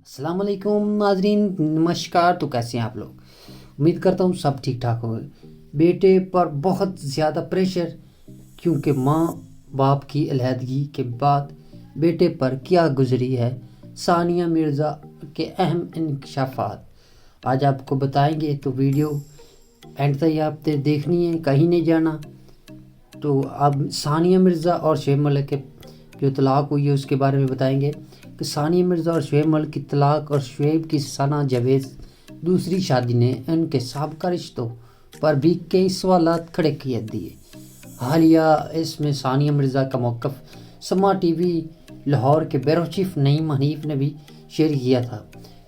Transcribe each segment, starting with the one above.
अस्सलाम वालेकुम नाजरीन, नमस्कार। तो कैसे हैं आप लोग? उम्मीद करता हूँ सब ठीक ठाक होंगे। बेटे पर बहुत ज़्यादा प्रेशर, क्योंकि माँ बाप की अलहदगी के बाद बेटे पर क्या गुजरी है सानिया मिर्ज़ा के अहम इंकशाफात आज आपको बताएंगे। तो वीडियो एंड तक आपने देखनी है, कहीं नहीं जाना। तो अब सानिया मिर्ज़ा और शुएब मलिक के जो तलाक हुई है उसके बारे में बताएंगे कि सानिया मिर्ज़ा और शुएब मलिक की तलाक और शुएब की सना जावेद दूसरी शादी ने उनके साबका रिश्तों पर भी कई सवालात खड़े किए दिए। हालिया इसमें सानिया मिर्ज़ा का मौक़िफ़ समा टीवी लाहौर के ब्यूरो चीफ नईम हनीफ ने भी शेयर किया था।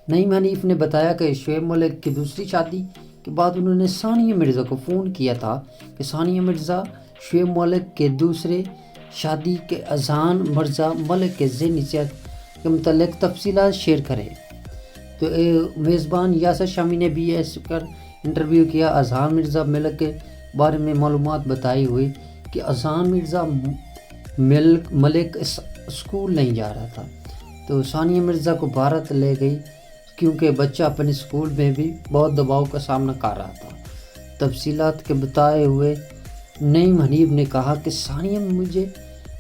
नईम हनीफ ने बताया कि शुएब मलिक की दूसरी शादी के बाद उन्होंने सानिया मिर्ज़ा को फ़ोन किया था कि सानिया मिर्ज़ा शुएब मलिक के दूसरे शादी के अजान मिर्ज़ा मलिक के ज़हनी सेहत के मुतल्लिक़ तफसीलात शेयर करें। तो मेज़बान यासर शामी ने भी ऐसे कर इंटरव्यू किया। अजान मिर्ज़ा मलिक के बारे में मालूमात बताई हुई कि अजान मिर्ज़ा मलिक स्कूल नहीं जा रहा था, तो सानिया मिर्ज़ा को भारत ले गई क्योंकि बच्चा अपने स्कूल में भी बहुत दबाव का सामना कर रहा था। तफसीलात के बताए हुए नईम हनीफ ने कहा कि सानिया मुझे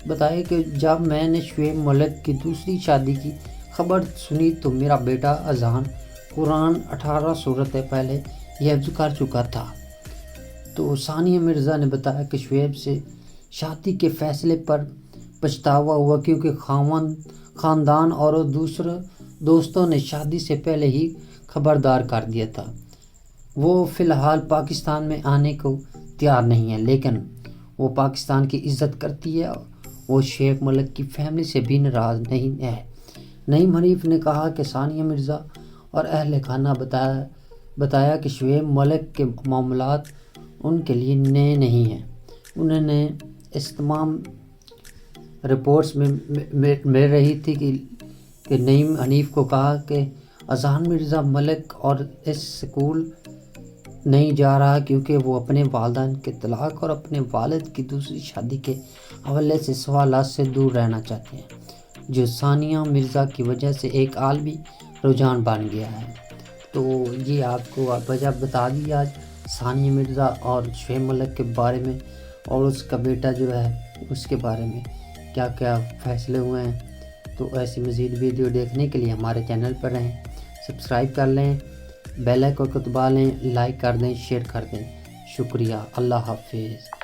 बताया कि जब मैंने शुएब मलिक की दूसरी शादी की खबर सुनी तो मेरा बेटा अजान कुरान 18 सूरतें पहले हिफ्ज़ कर चुका था। तो सानिया मिर्ज़ा ने बताया कि शुएब से शादी के फ़ैसले पर पछतावा हुआ क्योंकि ख़ानदान और दूसरे दोस्तों ने शादी से पहले ही खबरदार कर दिया था। वो फ़िलहाल पाकिस्तान में आने को तैयार नहीं है, लेकिन वो पाकिस्तान की इज़्ज़त करती है। वो शुएब मलिक की फैमिली से भी नाराज़ नहीं है। नईम हनीफ ने कहा कि सानिया मिर्ज़ा और अहले खाना बताया कि शुएब मलिक के मामलात उनके लिए नए नहीं हैं। उन्होंने इस तमाम रिपोर्ट्स में मिल रही थी कि नईम हनीफ को कहा कि अजान मिर्ज़ा मलिक और इस स्कूल नहीं जा रहा क्योंकि वो अपने वालिदैन के तलाक और अपने वालिद की दूसरी शादी के हवाले से सवालात से दूर रहना चाहते हैं, जो सानिया मिर्ज़ा की वजह से एक आलमी रुझान बन गया है। तो ये आपको वजह बता दी आज सानिया मिर्ज़ा और शुएब मलिक के बारे में, और उसका बेटा जो है उसके बारे में क्या क्या फ़ैसले हुए हैं। तो ऐसी मज़ीद वीडियो देखने के लिए हमारे चैनल पर रहें, सब्सक्राइब कर लें, बेल आइकन को दबा लें, लाइक कर दें, शेयर कर दें। शुक्रिया। अल्लाह हाफिज़।